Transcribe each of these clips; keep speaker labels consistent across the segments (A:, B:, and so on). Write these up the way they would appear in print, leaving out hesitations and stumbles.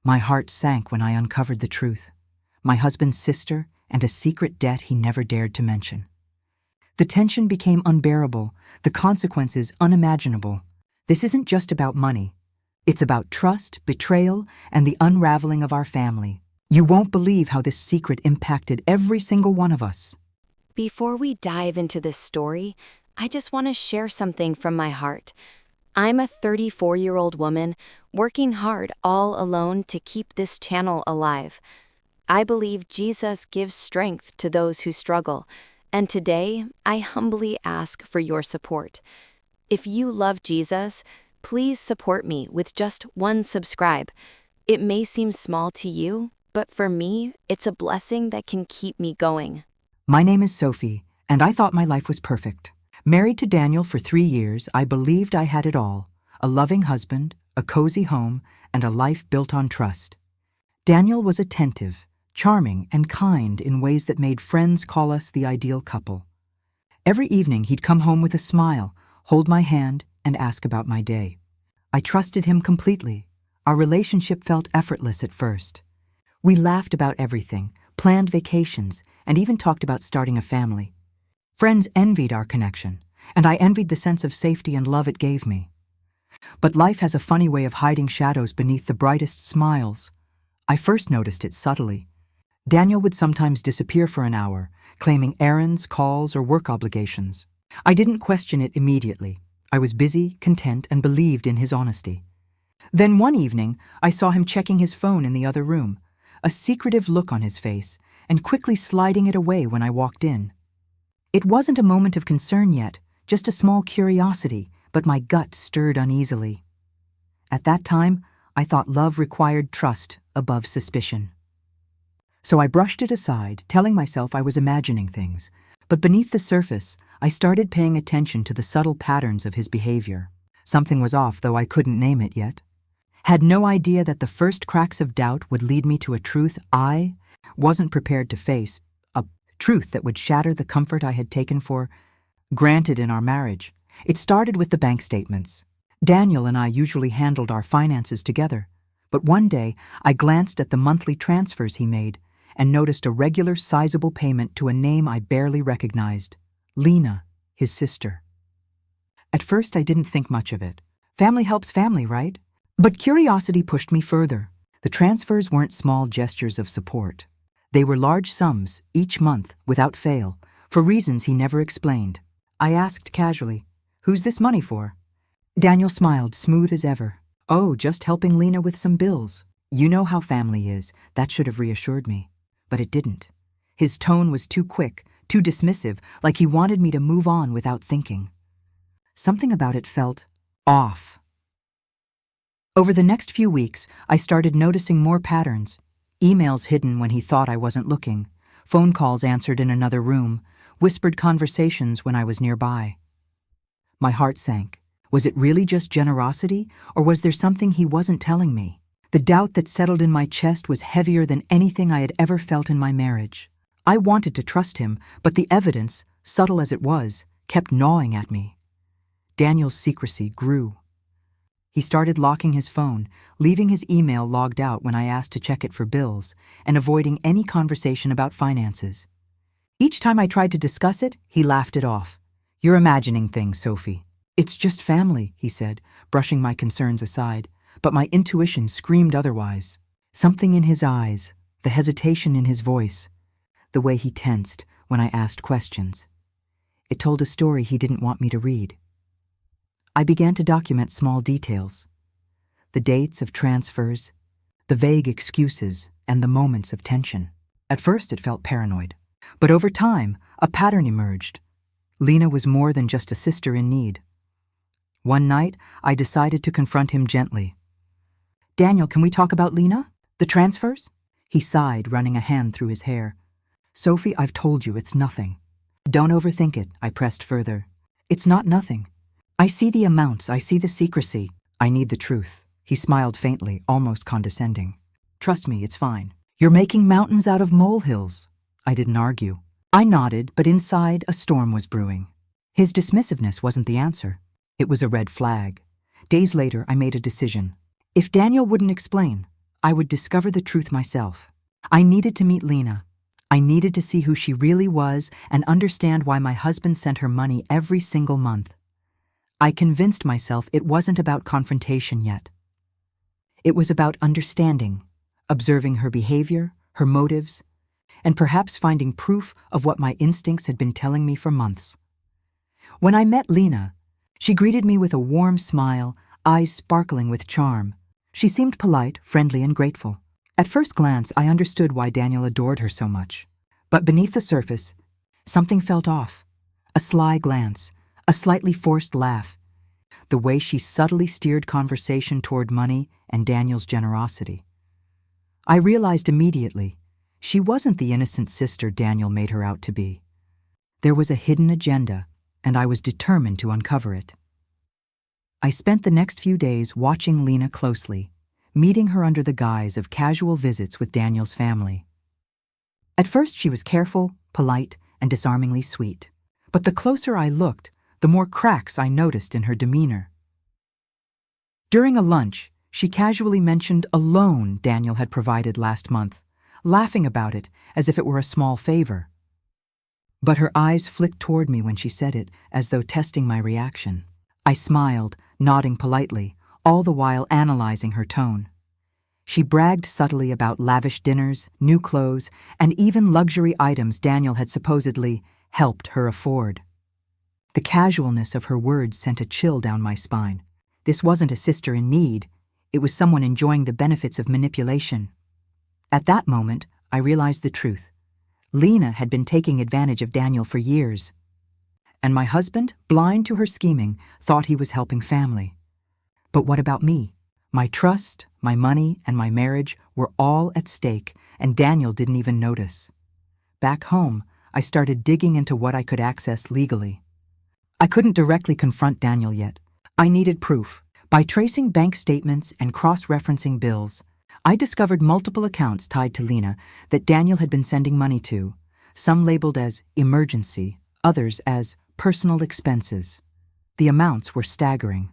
A: My heart sank when I uncovered the truth. My husband's sister and a secret debt he never dared to mention. The tension became unbearable, the consequences unimaginable. This isn't just about money. It's about trust, betrayal, and the unraveling of our family. You won't believe how this secret impacted every single one of us.
B: Before we dive into this story, I just want to share something from my heart. I'm a 34-year-old woman working hard all alone to keep this channel alive. I believe Jesus gives strength to those who struggle, and today I humbly ask for your support. If you love Jesus, please support me with just one subscribe. It may seem small to you, but for me, it's a blessing that can keep me going.
A: My name is Sophie, and I thought my life was perfect. Married to Daniel for 3 years, I believed I had it all: a loving husband, a cozy home, and a life built on trust. Daniel was attentive, charming, and kind in ways that made friends call us the ideal couple. Every evening he'd come home with a smile, hold my hand, and ask about my day. I trusted him completely. Our relationship felt effortless at first. We laughed about everything, planned vacations, and even talked about starting a family. Friends envied our connection, and I envied the sense of safety and love it gave me. But life has a funny way of hiding shadows beneath the brightest smiles. I first noticed it subtly. Daniel would sometimes disappear for an hour, claiming errands, calls, or work obligations. I didn't question it immediately. I was busy, content, and believed in his honesty. Then one evening, I saw him checking his phone in the other room, a secretive look on his face, and quickly sliding it away when I walked in. It wasn't a moment of concern yet, just a small curiosity, but my gut stirred uneasily. At that time, I thought love required trust above suspicion. So I brushed it aside, telling myself I was imagining things. But beneath the surface, I started paying attention to the subtle patterns of his behavior. Something was off, though I couldn't name it yet. Had no idea that the first cracks of doubt would lead me to a truth I wasn't prepared to face, a truth that would shatter the comfort I had taken for granted in our marriage. It started with the bank statements. Daniel and I usually handled our finances together, but one day I glanced at the monthly transfers he made and noticed a regular, sizable payment to a name I barely recognized: Lena, his sister. At first, I didn't think much of it. Family helps family, right? But curiosity pushed me further. The transfers weren't small gestures of support. They were large sums, each month, without fail, for reasons he never explained. I asked casually, "Who's this money for?" Daniel smiled, smooth as ever. "Oh, just helping Lena with some bills. You know how family is." That should have reassured me. But it didn't. His tone was too quick, too dismissive, like he wanted me to move on without thinking. Something about it felt off. Over the next few weeks, I started noticing more patterns. Emails hidden when he thought I wasn't looking, phone calls answered in another room, whispered conversations when I was nearby. My heart sank. Was it really just generosity, or was there something he wasn't telling me? The doubt that settled in my chest was heavier than anything I had ever felt in my marriage. I wanted to trust him, but the evidence, subtle as it was, kept gnawing at me. Daniel's secrecy grew. He started locking his phone, leaving his email logged out when I asked to check it for bills, and avoiding any conversation about finances. Each time I tried to discuss it, he laughed it off. "You're imagining things, Sophie. It's just family," he said, brushing my concerns aside, but my intuition screamed otherwise. Something in his eyes, the hesitation in his voice, the way he tensed when I asked questions. It told a story he didn't want me to read. I began to document small details: the dates of transfers, the vague excuses, and the moments of tension. At first it felt paranoid, but over time a pattern emerged. Lena was more than just a sister in need. One night, I decided to confront him gently. "Daniel, can we talk about Lena? The transfers?" He sighed, running a hand through his hair. "Sophie, I've told you it's nothing." "Don't overthink it," I pressed further. "It's not nothing. I see the amounts, I see the secrecy. I need the truth." He smiled faintly, almost condescending. "Trust me, it's fine. You're making mountains out of molehills." I didn't argue. I nodded, but inside a storm was brewing. His dismissiveness wasn't the answer. It was a red flag. Days later, I made a decision. If Daniel wouldn't explain, I would discover the truth myself. I needed to meet Lena. I needed to see who she really was and understand why my husband sent her money every single month. I convinced myself it wasn't about confrontation yet. It was about understanding, observing her behavior, her motives, and perhaps finding proof of what my instincts had been telling me for months. When I met Lena, she greeted me with a warm smile, eyes sparkling with charm. She seemed polite, friendly, and grateful. At first glance, I understood why Daniel adored her so much. But beneath the surface, something felt off. A sly glance, a slightly forced laugh, the way she subtly steered conversation toward money and Daniel's generosity. I realized immediately she wasn't the innocent sister Daniel made her out to be. There was a hidden agenda, and I was determined to uncover it. I spent the next few days watching Lena closely, meeting her under the guise of casual visits with Daniel's family. At first she was careful, polite, and disarmingly sweet. But the closer I looked, the more cracks I noticed in her demeanor. During a lunch, she casually mentioned a loan Daniel had provided last month, laughing about it as if it were a small favor. But her eyes flicked toward me when she said it, as though testing my reaction. I smiled, nodding politely, all the while analyzing her tone. She bragged subtly about lavish dinners, new clothes, and even luxury items Daniel had supposedly helped her afford. The casualness of her words sent a chill down my spine. This wasn't a sister in need. It was someone enjoying the benefits of manipulation. At that moment, I realized the truth. Lena had been taking advantage of Daniel for years. And my husband, blind to her scheming, thought he was helping family. But what about me? My trust, my money, and my marriage were all at stake, and Daniel didn't even notice. Back home, I started digging into what I could access legally. I couldn't directly confront Daniel yet. I needed proof. By tracing bank statements and cross-referencing bills, I discovered multiple accounts tied to Lena that Daniel had been sending money to, some labeled as emergency, others as personal expenses. The amounts were staggering.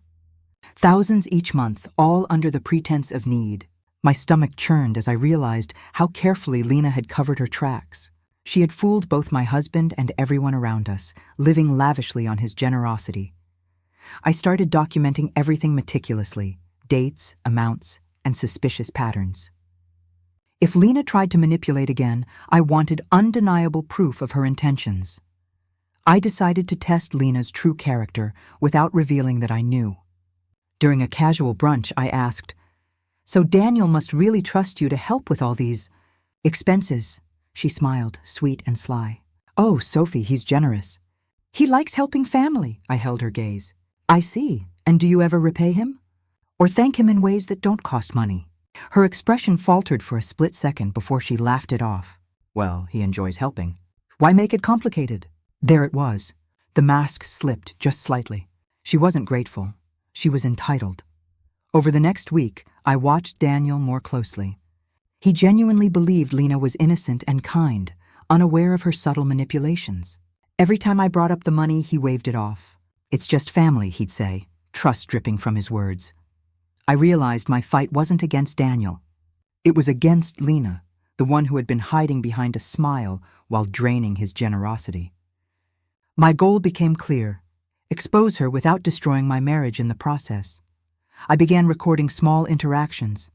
A: Thousands each month, all under the pretense of need. My stomach churned as I realized how carefully Lena had covered her tracks. She had fooled both my husband and everyone around us, living lavishly on his generosity. I started documenting everything meticulously, dates, amounts, and suspicious patterns. If Lena tried to manipulate again, I wanted undeniable proof of her intentions. I decided to test Lena's true character without revealing that I knew. During a casual brunch, I asked, "So Daniel must really trust you to help with all these expenses?" She smiled, sweet and sly. "Oh, Sophie, he's generous. He likes helping family," I held her gaze. "I see. And do you ever repay him? Or thank him in ways that don't cost money?" Her expression faltered for a split second before she laughed it off. "Well, he enjoys helping. Why make it complicated?" There it was. The mask slipped just slightly. She wasn't grateful. She was entitled. Over the next week, I watched Daniel more closely. He genuinely believed Lena was innocent and kind, unaware of her subtle manipulations. Every time I brought up the money, he waved it off. "It's just family," he'd say, trust dripping from his words. I realized my fight wasn't against Daniel. It was against Lena, the one who had been hiding behind a smile while draining his generosity. My goal became clear: expose her without destroying my marriage in the process. I began recording small interactions,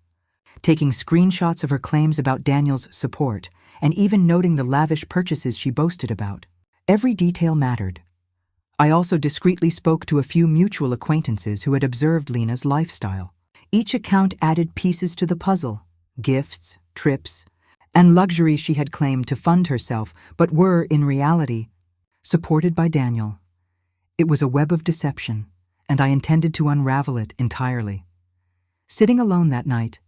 A: taking screenshots of her claims about Daniel's support, and even noting the lavish purchases she boasted about. Every detail mattered. I also discreetly spoke to a few mutual acquaintances who had observed Lena's lifestyle. Each account added pieces to the puzzle: gifts, trips, and luxuries she had claimed to fund herself, but were, in reality, supported by Daniel. It was a web of deception, and I intended to unravel it entirely. Sitting alone that night,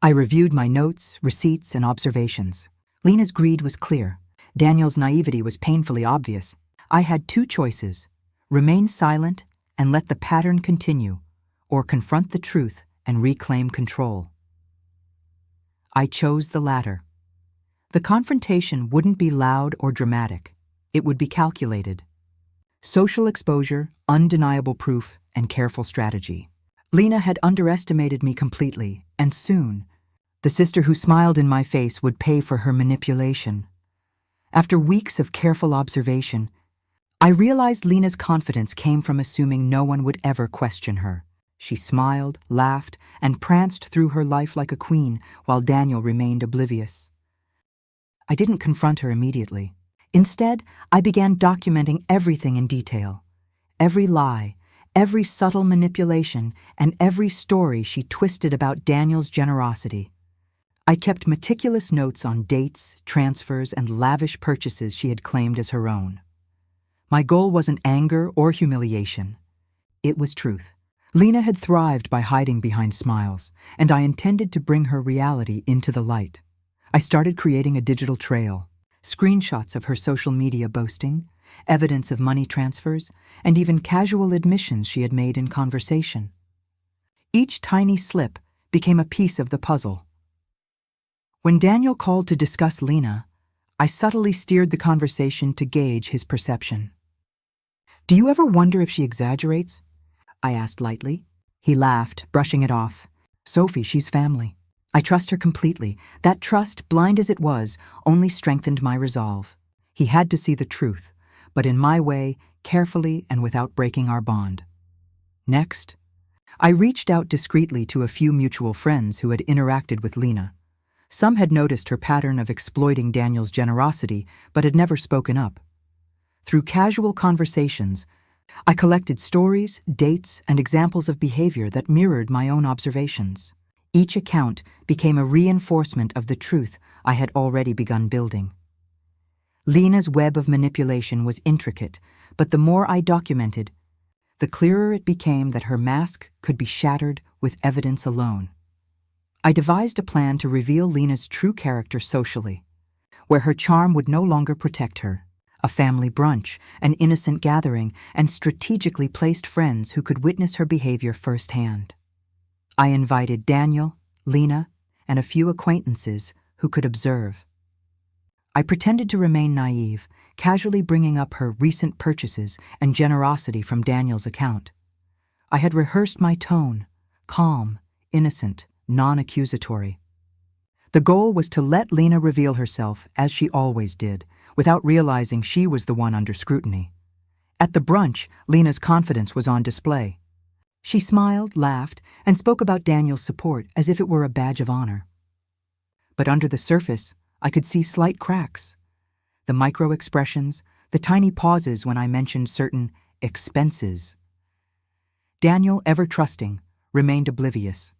A: I reviewed my notes, receipts, and observations. Lena's greed was clear. Daniel's naivety was painfully obvious. I had two choices: remain silent and let the pattern continue, or confront the truth and reclaim control. I chose the latter. The confrontation wouldn't be loud or dramatic. It would be calculated. Social exposure, undeniable proof, and careful strategy. Lena had underestimated me completely, and soon, The sister who smiled in my face would pay for her manipulation. After weeks of careful observation, I realized Lena's confidence came from assuming no one would ever question her. She smiled, laughed, and pranced through her life like a queen, while Daniel remained oblivious. I didn't confront her immediately. Instead, I began documenting everything in detail. Every lie, every subtle manipulation, and every story she twisted about Daniel's generosity. I kept meticulous notes on dates, transfers, and lavish purchases she had claimed as her own. My goal wasn't anger or humiliation. It was truth. Lena had thrived by hiding behind smiles, and I intended to bring her reality into the light. I started creating a digital trail, screenshots of her social media boasting, evidence of money transfers, and even casual admissions she had made in conversation. Each tiny slip became a piece of the puzzle. When Daniel called to discuss Lena, I subtly steered the conversation to gauge his perception. "Do you ever wonder if she exaggerates?" I asked lightly. He laughed, brushing it off. "Sophie, she's family. I trust her completely." That trust, blind as it was, only strengthened my resolve. He had to see the truth, but in my way, carefully and without breaking our bond. Next, I reached out discreetly to a few mutual friends who had interacted with Lena. Some had noticed her pattern of exploiting Daniel's generosity, but had never spoken up. Through casual conversations, I collected stories, dates, and examples of behavior that mirrored my own observations. Each account became a reinforcement of the truth I had already begun building. Lena's web of manipulation was intricate, but the more I documented, the clearer it became that her mask could be shattered with evidence alone. I devised a plan to reveal Lena's true character socially, where her charm would no longer protect her. A family brunch, an innocent gathering, and strategically placed friends who could witness her behavior firsthand. I invited Daniel, Lena, and a few acquaintances who could observe. I pretended to remain naive, casually bringing up her recent purchases and generosity from Daniel's account. I had rehearsed my tone, calm, innocent, non-accusatory. The goal was to let Lena reveal herself, as she always did, without realizing she was the one under scrutiny. At the brunch, Lena's confidence was on display. She smiled, laughed, and spoke about Daniel's support as if it were a badge of honor. But under the surface, I could see slight cracks. The micro-expressions, the tiny pauses when I mentioned certain expenses. Daniel, ever trusting, remained oblivious.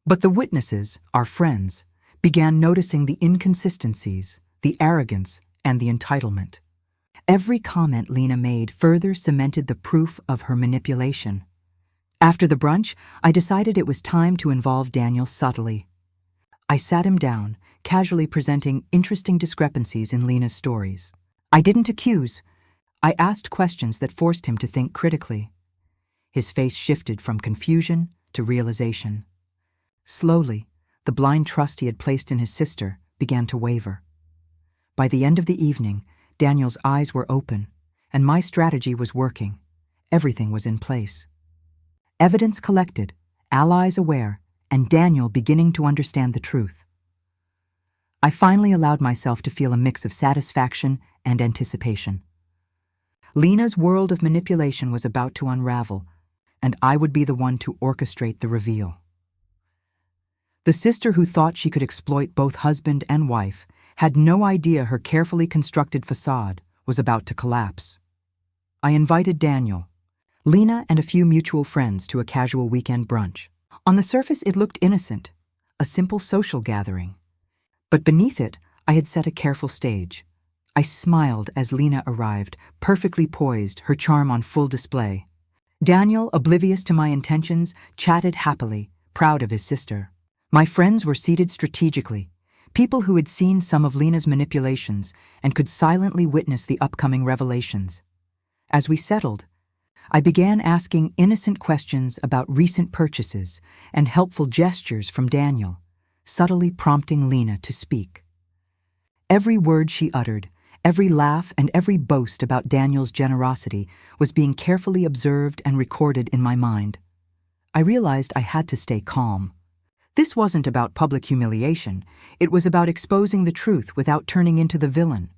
A: But the witnesses, our friends, began noticing the inconsistencies, the arrogance, and the entitlement. Every comment Lena made further cemented the proof of her manipulation. After the brunch, I decided it was time to involve Daniel subtly. I sat him down, casually presenting interesting discrepancies in Lena's stories. I didn't accuse. I asked questions that forced him to think critically. His face shifted from confusion to realization. Slowly, the blind trust he had placed in his sister began to waver. By the end of the evening, Daniel's eyes were open, and my strategy was working. Everything was in place. Evidence collected, allies aware, and Daniel beginning to understand the truth. I finally allowed myself to feel a mix of satisfaction and anticipation. Lena's world of manipulation was about to unravel, and I would be the one to orchestrate the reveal. The sister who thought she could exploit both husband and wife had no idea her carefully constructed facade was about to collapse. I invited Daniel, Lena, and a few mutual friends to a casual weekend brunch. On the surface, it looked innocent, a simple social gathering. But beneath it, I had set a careful stage. I smiled as Lena arrived, perfectly poised, her charm on full display. Daniel, oblivious to my intentions, chatted happily, proud of his sister. My friends were seated strategically, people who had seen some of Lena's manipulations and could silently witness the upcoming revelations. As we settled, I began asking innocent questions about recent purchases and helpful gestures from Daniel, subtly prompting Lena to speak. Every word she uttered, every laugh and every boast about Daniel's generosity was being carefully observed and recorded in my mind. I realized I had to stay calm. This wasn't about public humiliation. It was about exposing the truth without turning into the villain.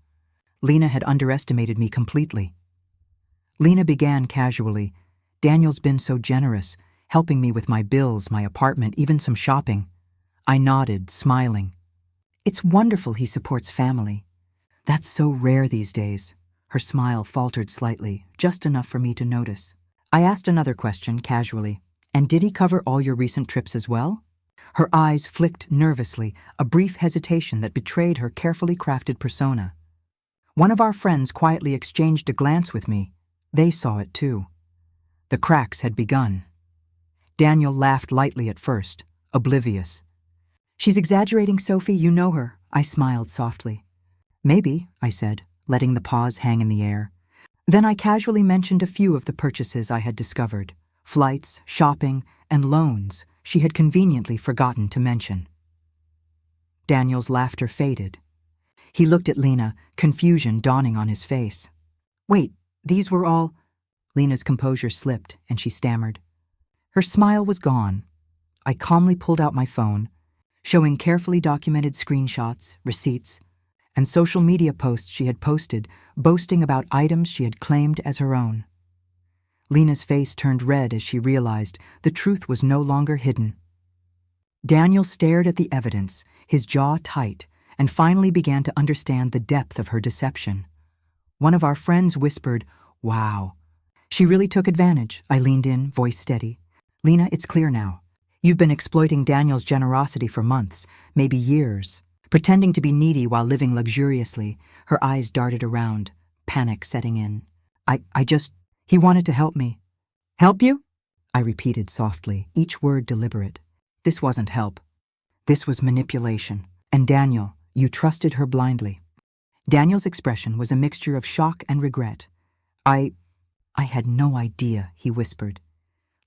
A: Lena had underestimated me completely. Lena began casually. Daniel's been so generous, helping me with my bills, my apartment, even some shopping. I nodded, smiling. It's wonderful he supports family. That's so rare these days. Her smile faltered slightly, just enough for me to notice. I asked another question, casually. And did he cover all your recent trips as well? Her eyes flicked nervously, a brief hesitation that betrayed her carefully crafted persona. One of our friends quietly exchanged a glance with me. They saw it too. The cracks had begun. Daniel laughed lightly at first, oblivious. She's exaggerating, Sophie, you know her. I smiled softly. Maybe, I said, letting the pause hang in the air. Then I casually mentioned a few of the purchases I had discovered. Flights, shopping, and loans she had conveniently forgotten to mention. Daniel's laughter faded. He looked at Lena, confusion dawning on his face. Wait, these were all... Lena's composure slipped, and she stammered. Her smile was gone. I calmly pulled out my phone, showing carefully documented screenshots, receipts, and social media posts she had posted, boasting about items she had claimed as her own. Lena's face turned red as she realized the truth was no longer hidden. Daniel stared at the evidence, his jaw tight, and finally began to understand the depth of her deception. One of our friends whispered, "Wow." She really took advantage. I leaned in, voice steady. Lena, it's clear now. You've been exploiting Daniel's generosity for months, maybe years, pretending to be needy while living luxuriously. Her eyes darted around, panic setting in. He wanted to help me. Help you? I repeated softly, each word deliberate. This wasn't help. This was manipulation. And Daniel, you trusted her blindly. Daniel's expression was a mixture of shock and regret. I had no idea, he whispered.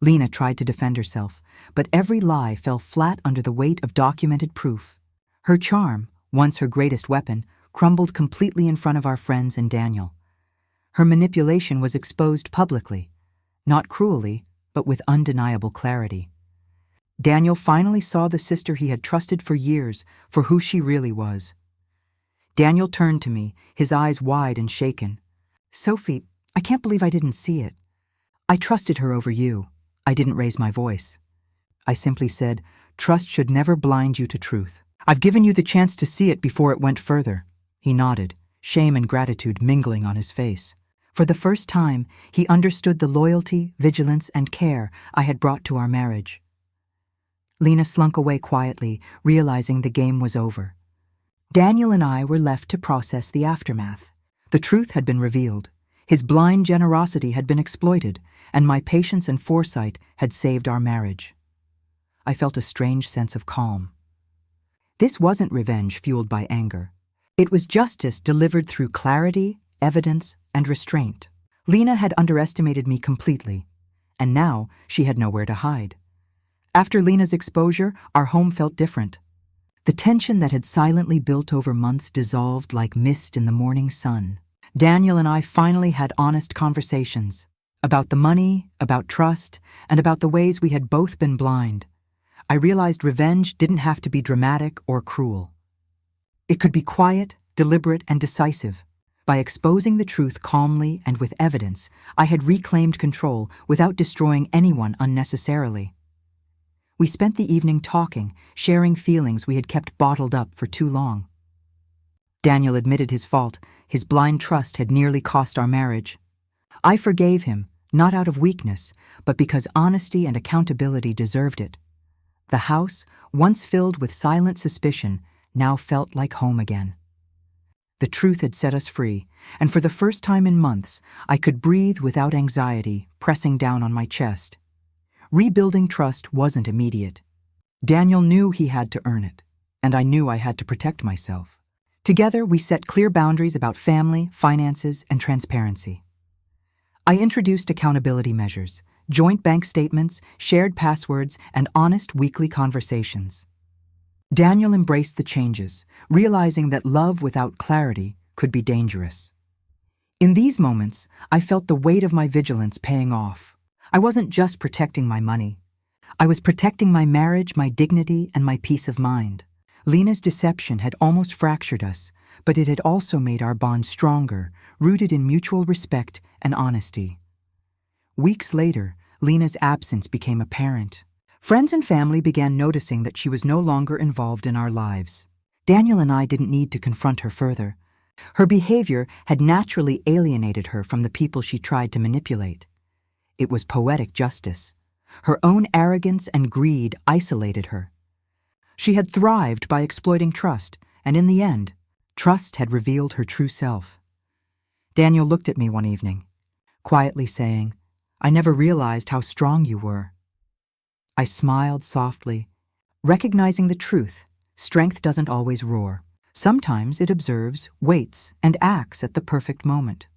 A: Lena tried to defend herself, but every lie fell flat under the weight of documented proof. Her charm, once her greatest weapon, crumbled completely in front of our friends and Daniel. Her manipulation was exposed publicly, not cruelly, but with undeniable clarity. Daniel finally saw the sister he had trusted for years for who she really was. Daniel turned to me, his eyes wide and shaken. Sophie, I can't believe I didn't see it. I trusted her over you. I didn't raise my voice. I simply said, trust should never blind you to truth. I've given you the chance to see it before it went further. He nodded, shame and gratitude mingling on his face. For the first time, he understood the loyalty, vigilance, and care I had brought to our marriage. Lena slunk away quietly, realizing the game was over. Daniel and I were left to process the aftermath. The truth had been revealed. His blind generosity had been exploited, and my patience and foresight had saved our marriage. I felt a strange sense of calm. This wasn't revenge fueled by anger. It was justice delivered through clarity, evidence, and restraint. Lena had underestimated me completely, and now she had nowhere to hide. After Lena's exposure, our home felt different. The tension that had silently built over months dissolved like mist in the morning sun. Daniel and I finally had honest conversations about the money, about trust, and about the ways we had both been blind. I realized revenge didn't have to be dramatic or cruel. It could be quiet, deliberate, and decisive. By exposing the truth calmly and with evidence, I had reclaimed control without destroying anyone unnecessarily. We spent the evening talking, sharing feelings we had kept bottled up for too long. Daniel admitted his fault. His blind trust had nearly cost our marriage. I forgave him, not out of weakness, but because honesty and accountability deserved it. The house, once filled with silent suspicion, now felt like home again. The truth had set us free, and for the first time in months, I could breathe without anxiety pressing down on my chest. Rebuilding trust wasn't immediate. Daniel knew he had to earn it, and I knew I had to protect myself. Together, we set clear boundaries about family, finances, and transparency. I introduced accountability measures, joint bank statements, shared passwords, and honest weekly conversations. Daniel embraced the changes, realizing that love without clarity could be dangerous. In these moments, I felt the weight of my vigilance paying off. I wasn't just protecting my money. I was protecting my marriage, my dignity, and my peace of mind. Lena's deception had almost fractured us, but it had also made our bond stronger, rooted in mutual respect and honesty. Weeks later, Lena's absence became apparent. Friends and family began noticing that she was no longer involved in our lives. Daniel and I didn't need to confront her further. Her behavior had naturally alienated her from the people she tried to manipulate. It was poetic justice. Her own arrogance and greed isolated her. She had thrived by exploiting trust, and in the end, trust had revealed her true self. Daniel looked at me one evening, quietly saying, "I never realized how strong you were." I smiled softly, recognizing the truth. Strength doesn't always roar. Sometimes it observes, waits, and acts at the perfect moment.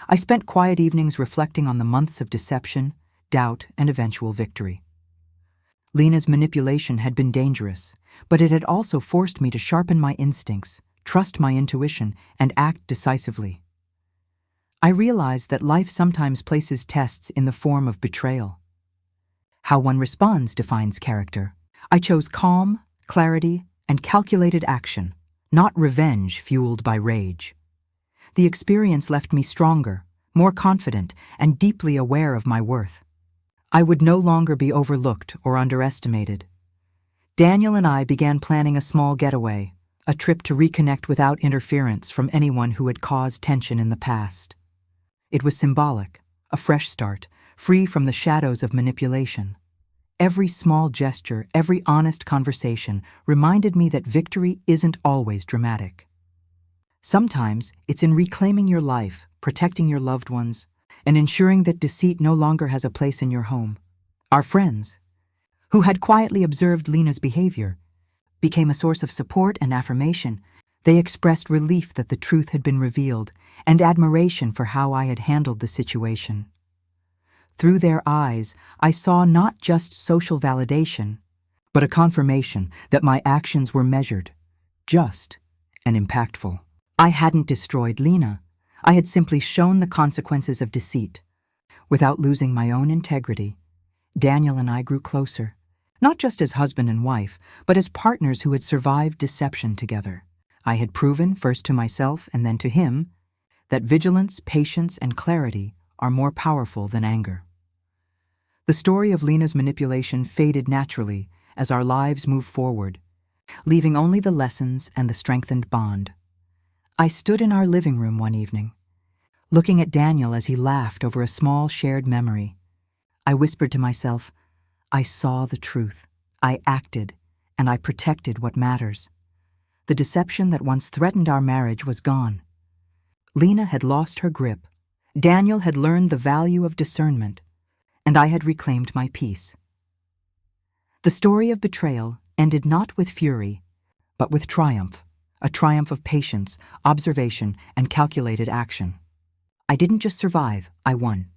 A: I spent quiet evenings reflecting on the months of deception, doubt, and eventual victory. Lena's manipulation had been dangerous, but it had also forced me to sharpen my instincts, trust my intuition, and act decisively. I realized that life sometimes places tests in the form of betrayal. How one responds defines character. I chose calm, clarity, and calculated action, not revenge fueled by rage. The experience left me stronger, more confident, and deeply aware of my worth. I would no longer be overlooked or underestimated. Daniel and I began planning a small getaway, a trip to reconnect without interference from anyone who had caused tension in the past. It was symbolic, a fresh start, free from the shadows of manipulation. Every small gesture, every honest conversation reminded me that victory isn't always dramatic. Sometimes it's in reclaiming your life, protecting your loved ones, and ensuring that deceit no longer has a place in your home. Our friends, who had quietly observed Lena's behavior, became a source of support and affirmation. They expressed relief that the truth had been revealed and admiration for how I had handled the situation. Through their eyes, I saw not just social validation, but a confirmation that my actions were measured, just, and impactful. I hadn't destroyed Lena. I had simply shown the consequences of deceit. Without losing my own integrity, Daniel and I grew closer, not just as husband and wife, but as partners who had survived deception together. I had proven, first to myself and then to him, that vigilance, patience, and clarity are more powerful than anger. The story of Lena's manipulation faded naturally as our lives moved forward, leaving only the lessons and the strengthened bond. I stood in our living room one evening, looking at Daniel as he laughed over a small shared memory. I whispered to myself, I saw the truth, I acted, and I protected what matters. The deception that once threatened our marriage was gone. Lena had lost her grip, Daniel had learned the value of discernment, and I had reclaimed my peace. The story of betrayal ended not with fury, but with triumph, a triumph of patience, observation, and calculated action. I didn't just survive, I won.